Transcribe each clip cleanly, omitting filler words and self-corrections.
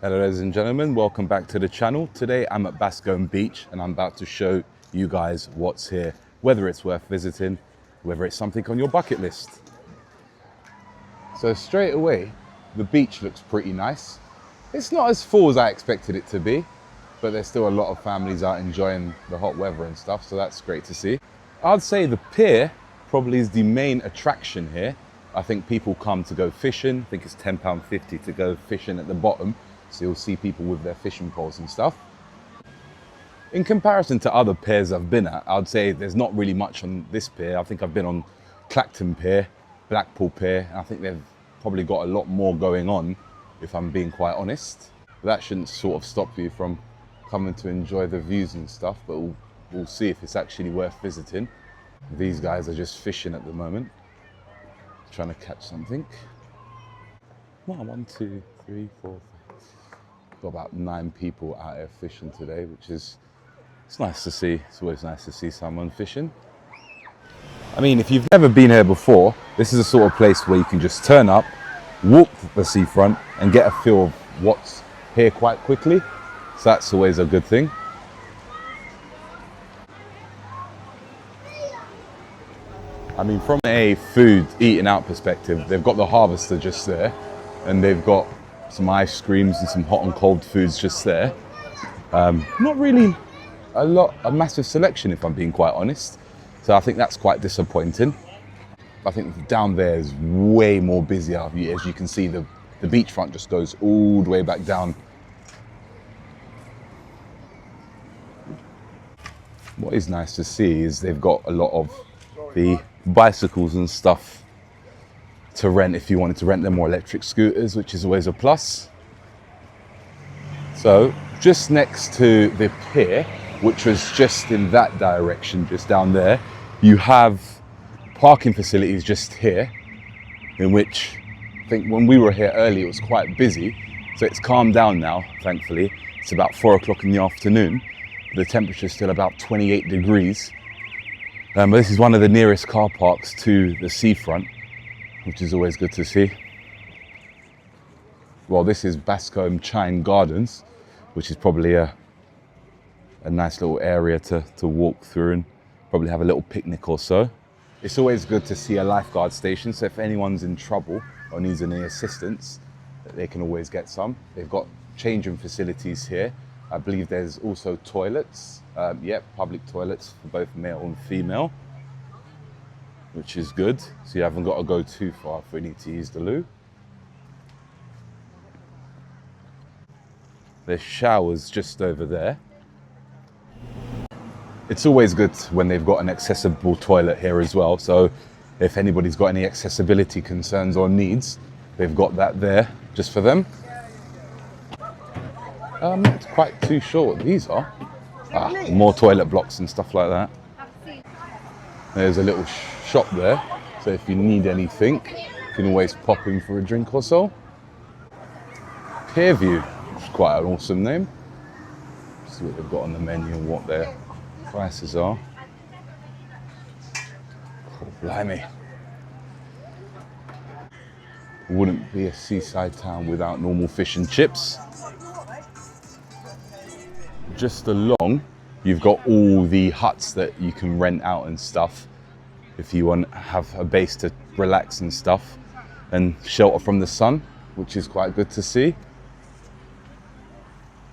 Hello ladies and gentlemen, welcome back to the channel. Today I'm at Boscombe Beach and I'm about to show you guys what's here, whether it's worth visiting, whether it's something on your bucket list. So straight away, the beach looks pretty nice. It's not as full as I expected it to be, but there's still a lot of families out enjoying the hot weather and stuff, so that's great to see. I'd say the pier probably is the main attraction here. I think people come to go fishing. I think it's £10.50 to go fishing at the bottom. So you'll see people with their fishing poles and stuff. In comparison to other piers I've been at, I'd say there's not really much on this pier. I think I've been on Clacton Pier, Blackpool Pier, and I think they've probably got a lot more going on, if I'm being quite honest. But that shouldn't sort of stop you from coming to enjoy the views and stuff, but we'll see if it's actually worth visiting. These guys are just fishing at the moment, trying to catch something. One, two, three, four, five. Got about 9 people out here fishing today, which is, it's nice to see. It's always nice to see someone fishing. I mean, if you've never been here before, this is a sort of place where you can just turn up, walk the seafront and get a feel of what's here quite quickly. So that's always a good thing. I mean, from a food eating out perspective, they've got the harvester just there and they've got some ice creams and some hot and cold foods just there. Not really a massive selection, if I'm being quite honest. So I think that's quite disappointing. I think down there is way more busier. As you can see, the beachfront just goes all the way back down. What is nice to see is they've got a lot of the bicycles and stuff to rent if you wanted to rent them, or electric scooters, which is always a plus. So just next to the pier, which was just in that direction, just down there, you have parking facilities just here, in which I think when we were here early it was quite busy, so it's calmed down now, thankfully. It's about 4 o'clock in the afternoon. The temperature is still about 28 degrees. But this is one of the nearest car parks to the seafront, which is always good to see. Well, this is Boscombe Chine Gardens, which is probably a nice little area to walk through and probably have a little picnic or so. It's always good to see a lifeguard station, so if anyone's in trouble or needs any assistance, they can always get some. They've got changing facilities here. I believe there's also toilets, public toilets for both male and female, which is good. So you haven't got to go too far if we need to use the loo. There's showers just over there. It's always good when they've got an accessible toilet here as well. So if anybody's got any accessibility concerns or needs, they've got that there just for them. I'm not quite too sure what these are. More toilet blocks and stuff like that. There's a little shop there, so if you need anything, you can always pop in for a drink or so. Pierview, which is quite an awesome name. See what they've got on the menu and what their prices are. Oh, blimey. Wouldn't be a seaside town without normal fish and chips. Just along, you've got all the huts that you can rent out and stuff if you want to have a base to relax and stuff and shelter from the sun, which is quite good to see.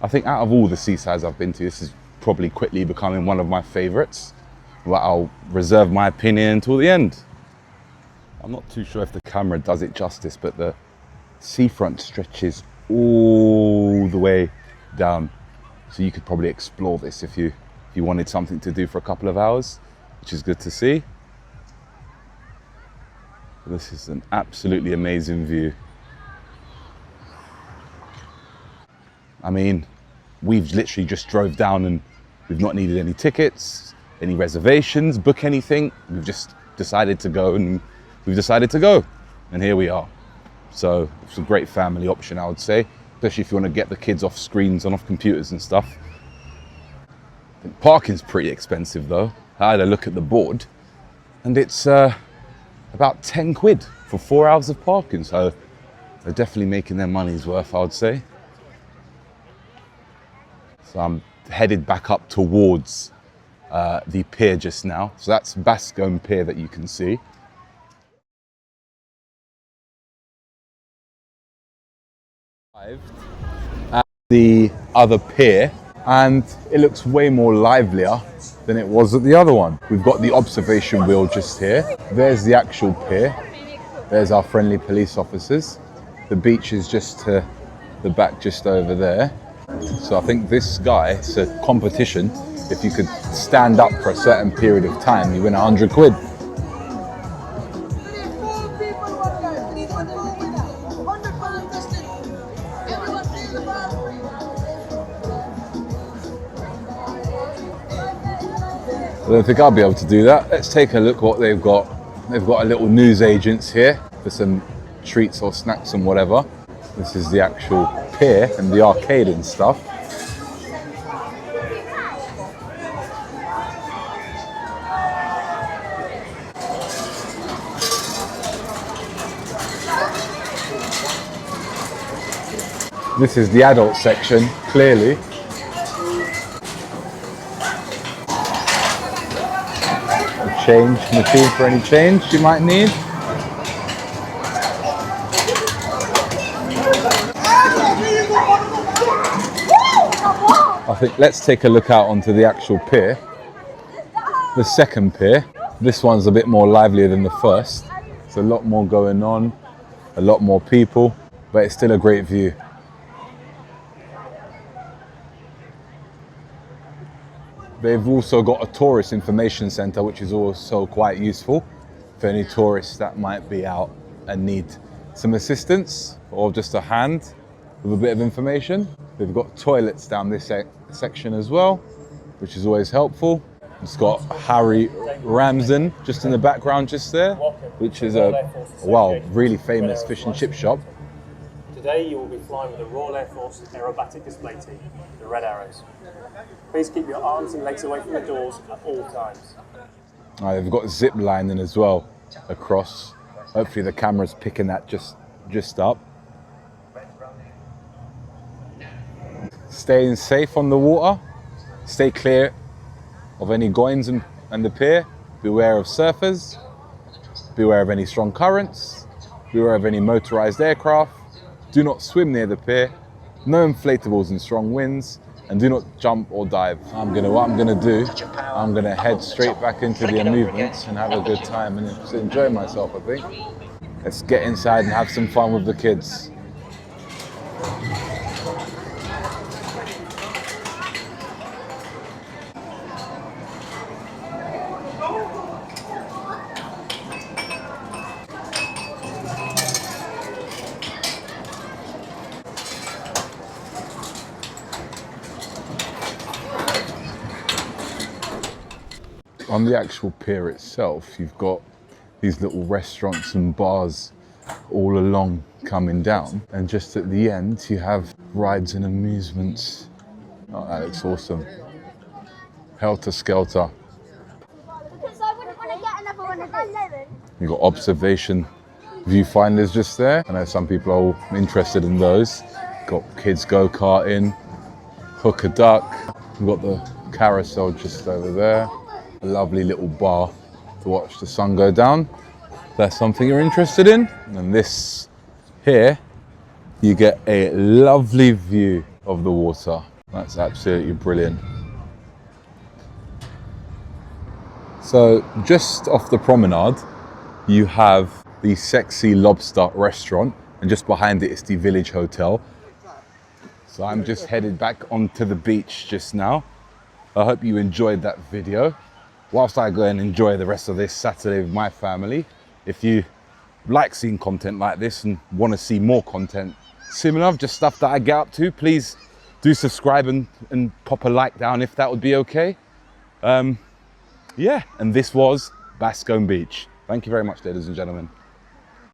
I think out of all the seasides I've been to, this is probably quickly becoming one of my favourites, but I'll reserve my opinion until the end. I'm not too sure if the camera does it justice, but the seafront stretches all the way down. So you could probably explore this if you wanted something to do for a couple of hours, which is good to see. This is an absolutely amazing view. I mean, we've literally just drove down and we've not needed any tickets, any reservations, book anything. We've just decided to go and we've decided to go. And here we are. So it's a great family option, I would say. Especially if you want to get the kids off screens and off computers and stuff. I think parking's pretty expensive though. I had a look at the board and it's about 10 quid for 4 hours of parking. So they're definitely making their money's worth, I would say. So I'm headed back up towards the pier just now. So that's Boscombe Pier that you can see. At the other pier, and it looks way more livelier than it was at the other one. We've got the observation wheel just here. There's the actual pier. There's our friendly police officers. The beach is just to the back, just over there. So I think this guy, it's a competition. If you could stand up for a certain period of time, you win 100 quid. I don't think I'll be able to do that. Let's take a look what they've got. They've got a little news agents here for some treats or snacks and whatever. This is the actual pier and the arcade and stuff. This is the adult section, clearly. Change machine for any change you might need. I think let's take a look out onto the actual pier. The second pier. This one's a bit more livelier than the first. There's a lot more going on, a lot more people, but it's still a great view. They've also got a tourist information centre, which is also quite useful for any tourists that might be out and need some assistance or just a hand with a bit of information. They've got toilets down this section as well, which is always helpful. It's got Harry Ramsden just in the background just there, which is a, well, really famous fish and chip shop. Today you will be flying with the Royal Air Force Aerobatic Display Team, the Red Arrows. Please keep your arms and legs away from the doors at all times. They've got zip lining as well across. Hopefully the camera's picking that just up. Staying safe on the water. Stay clear of any goins and the pier. Beware of surfers. Beware of any strong currents. Beware of any motorized aircraft. Do not swim near the pier. No inflatables in strong winds. And do not jump or dive. What I'm gonna do, I'm gonna head straight back into the amusements and have a good time and just enjoy myself, I think. Let's get inside and have some fun with the kids. On the actual pier itself, you've got these little restaurants and bars all along coming down. And just at the end, you have rides and amusements. Oh, that looks awesome. Helter Skelter. Because I wouldn't want to get another one of those. You've got observation viewfinders just there. I know some people are interested in those. Got kids go-karting, hook a duck. We've got the carousel just over there. A lovely little bar to watch the sun go down. That's something you're interested in. And this here, you get a lovely view of the water. That's absolutely brilliant. So just off the promenade, you have the Sexy Lobster restaurant, and just behind it is the Village Hotel. So I'm just headed back onto the beach just now. I hope you enjoyed that video. Whilst I go and enjoy the rest of this Saturday with my family, if you like seeing content like this and want to see more content similar, just stuff that I get up to, please do subscribe and pop a like down if that would be okay. Yeah, and this was Boscombe Beach. Thank you very much, ladies and gentlemen.